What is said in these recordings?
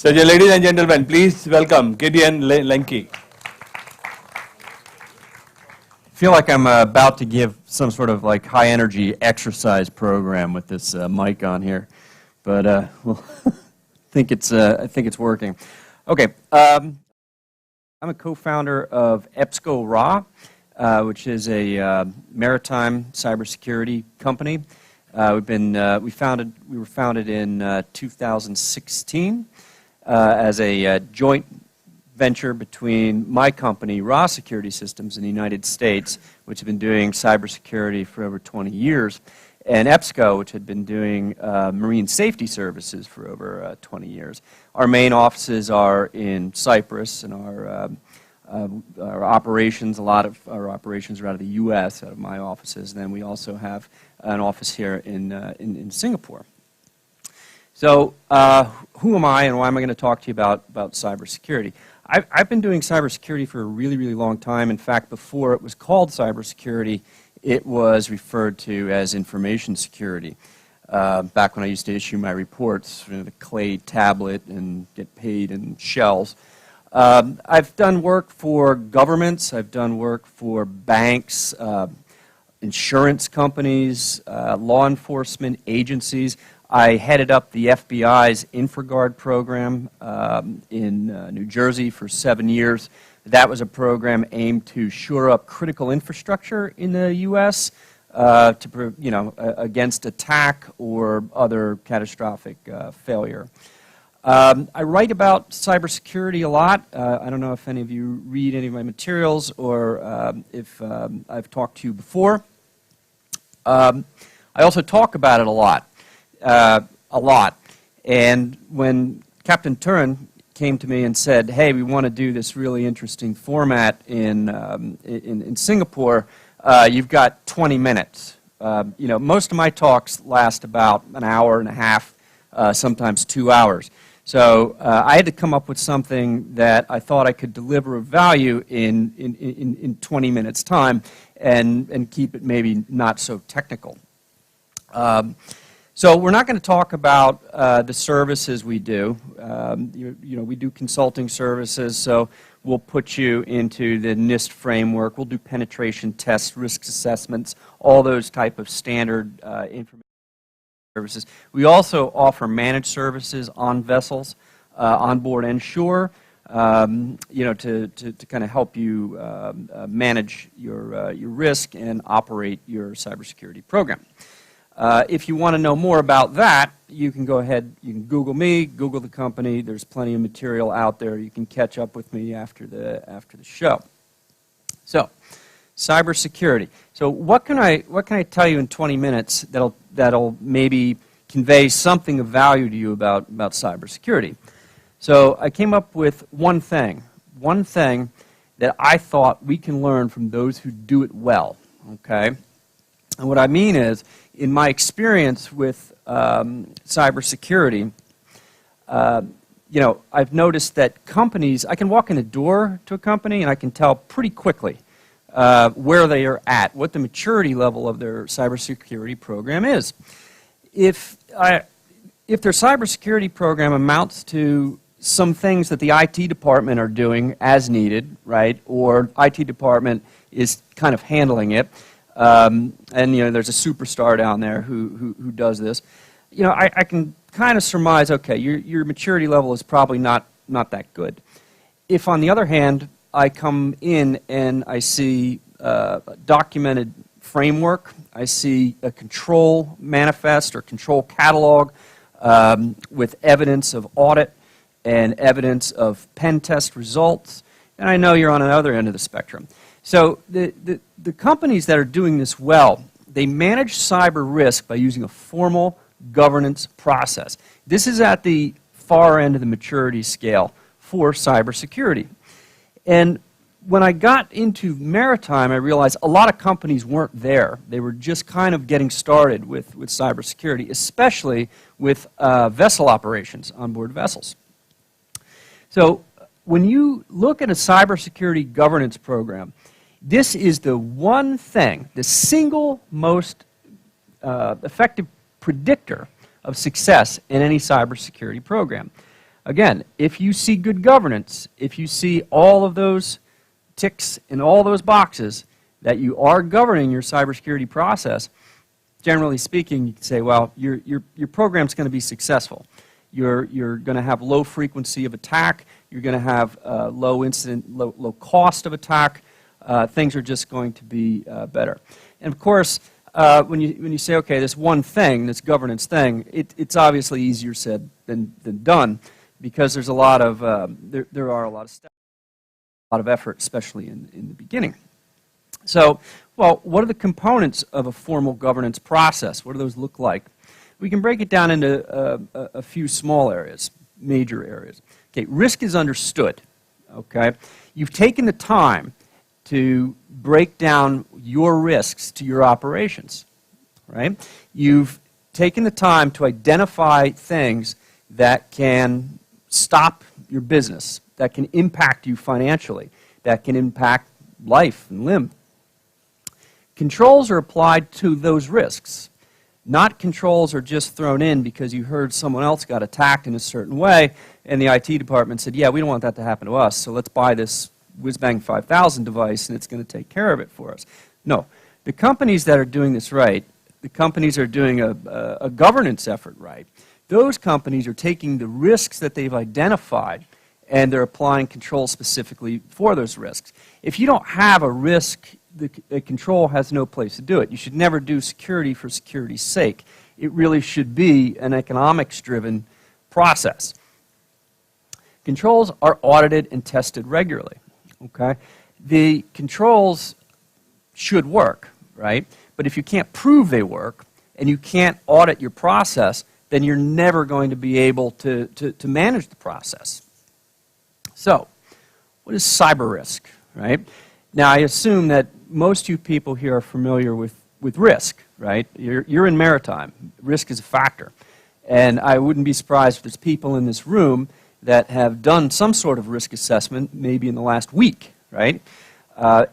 So, ladies and gentlemen, please welcome Gideon Lenkey. I feel like I'm about to give some sort of like high energy exercise program with this mic on here, but well, I think it's working. Okay, I'm a co-founder of Epsco-Ra, which is a maritime cybersecurity company. We were founded in 2016 as a joint venture between my company, Ra Security Systems in the United States, which have been doing cybersecurity for over 20 years, and Epsco, which had been doing marine safety services for over 20 years. Our main offices are in Cyprus, and our operations, a lot of our operations are out of the U.S., out of my offices, and then we also have an office here in Singapore. So who am I, and why am I going to talk to you about cybersecurity? I've been doing cybersecurity for a really, really long time. In fact, before it was called cybersecurity, it was referred to as information security. Back when I used to issue my reports, the clay tablet and get paid in shells. I've done work for governments. I've done work for banks, insurance companies, law enforcement agencies. I headed up the FBI's InfraGard program in New Jersey for 7 years. That was a program aimed to shore up critical infrastructure in the U.S. Against attack or other catastrophic failure. I write about cybersecurity a lot. I don't know if any of you read any of my materials or if I've talked to you before. I also talk about it a lot. And when Captain Turin came to me and said, hey, we want to do this really interesting format in Singapore, you've got 20 minutes. Most of my talks last about an hour and a half, sometimes 2 hours. So I had to come up with something that I thought I could deliver of value in 20 minutes time and keep it maybe not so technical. So we're not going to talk about the services we do. We do consulting services, so we'll put you into the NIST framework. We'll do penetration tests, risk assessments, all those type of standard information services. We also offer managed services on vessels, on board and shore, to kind of help you manage your risk and operate your cybersecurity program. If you want to know more about that, you can go ahead, you can Google me, Google the company. There's plenty of material out there. You can catch up with me after the show. So, cybersecurity. So what can I tell you in 20 minutes that'll maybe convey something of value to you about cybersecurity? So I came up with one thing that I thought we can learn from those who do it well, okay? And what I mean is, in my experience with cybersecurity, I've noticed that companies, I can walk in the door to a company and I can tell pretty quickly where they are at, what the maturity level of their cybersecurity program is. If their cybersecurity program amounts to some things that the IT department are doing as needed, right, or IT department is kind of handling it, and there's a superstar down there who does this. I can kind of surmise, okay, your maturity level is probably not that good. If on the other hand, I come in and I see a documented framework, I see a control manifest or control catalog with evidence of audit and evidence of pen test results, and I know you're on the other end of the spectrum. So the companies that are doing this well, they manage cyber risk by using a formal governance process. This is at the far end of the maturity scale for cybersecurity. And when I got into maritime, I realized a lot of companies weren't there. They were just kind of getting started with cybersecurity, especially with vessel operations on board vessels. So when you look at a cybersecurity governance program, this is the one thing, the single most effective predictor of success in any cybersecurity program. Again, if you see good governance, if you see all of those ticks in all those boxes, that you are governing your cybersecurity process, generally speaking, you can say, well, your program's going to be successful. You're going to have low frequency of attack. You're going to have low incident, low cost of attack. Things are just going to be better. And of course, when you say, okay, this one thing, this governance thing, it's obviously easier said than done, because there's a lot of there are a lot of steps, a lot of effort, especially in the beginning. So, well, what are the components of a formal governance process? What do those look like? We can break it down into a few small areas, major areas. Okay, risk is understood. Okay, you've taken the time to break down your risks to your operations, right? You've taken the time to identify things that can stop your business, that can impact you financially, that can impact life and limb. Controls are applied to those risks. Not controls are just thrown in because you heard someone else got attacked in a certain way, and the IT department said, yeah, we don't want that to happen to us, so let's buy this whiz-bang 5000 device and it's going to take care of it for us. No. The companies that are doing this right, the companies are doing a governance effort right, those companies are taking the risks that they've identified and they're applying controls specifically for those risks. If you don't have a risk, the control has no place to do it. You should never do security for security's sake. It really should be an economics-driven process. Controls are audited and tested regularly. Okay? The controls should work, right? But if you can't prove they work and you can't audit your process, then you're never going to be able to manage the process. So, what is cyber risk, right? Now, I assume that most of you people here are familiar with risk, right? You're in maritime. Risk is a factor. And I wouldn't be surprised if there's people in this room that have done some sort of risk assessment, maybe in the last week, right?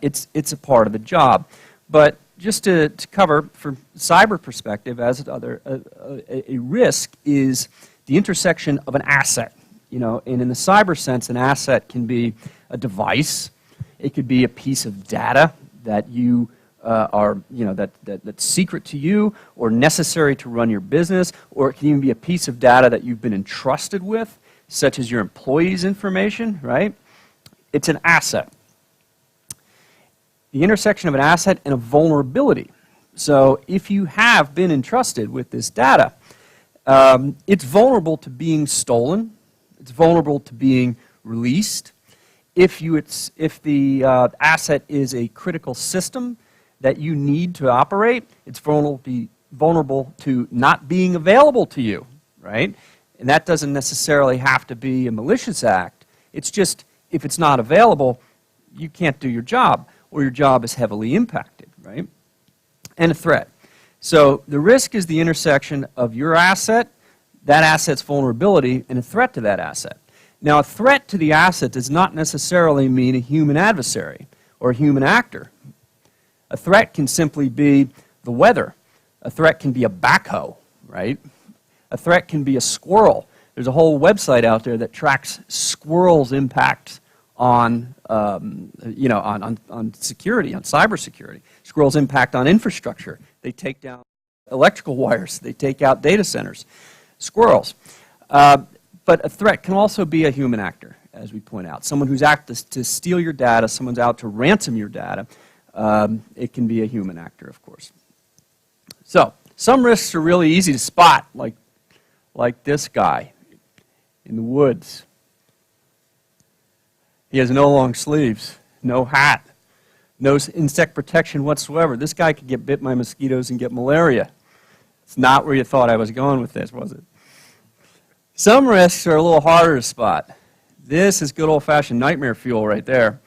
It's a part of the job. But just to cover, from cyber perspective, as a risk is the intersection of an asset. You know, and in the cyber sense, an asset can be a device. It could be a piece of data that you that's secret to you or necessary to run your business, or it can even be a piece of data that you've been entrusted with, such as your employees' information, right? It's an asset. The intersection of an asset and a vulnerability. So if you have been entrusted with this data, it's vulnerable to being stolen. It's vulnerable to being released. If the asset is a critical system that you need to operate, it's vulnerable to not being available to you, right? And that doesn't necessarily have to be a malicious act. It's just, if it's not available, you can't do your job, or your job is heavily impacted, right? And a threat. So the risk is the intersection of your asset, that asset's vulnerability, and a threat to that asset. Now, a threat to the asset does not necessarily mean a human adversary or a human actor. A threat can simply be the weather. A threat can be a backhoe, right? A threat can be a squirrel. There's a whole website out there that tracks squirrels' impact on, on security, on cybersecurity. Squirrels' impact on infrastructure. They take down electrical wires. They take out data centers. Squirrels. But a threat can also be a human actor, as we point out. Someone who's out to steal your data, someone's out to ransom your data. It can be a human actor, of course. So, some risks are really easy to spot, like this guy in the woods. He has no long sleeves, no hat, no insect protection whatsoever. This guy could get bit by mosquitoes and get malaria. It's not where you thought I was going with this, was it? Some risks are a little harder to spot. This is good old-fashioned nightmare fuel right there,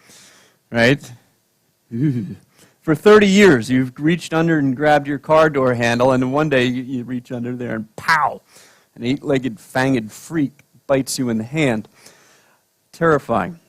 right? For 30 years, you've reached under and grabbed your car door handle, and then one day you reach under there and pow, an 8-legged, fanged freak bites you in the hand. Terrifying.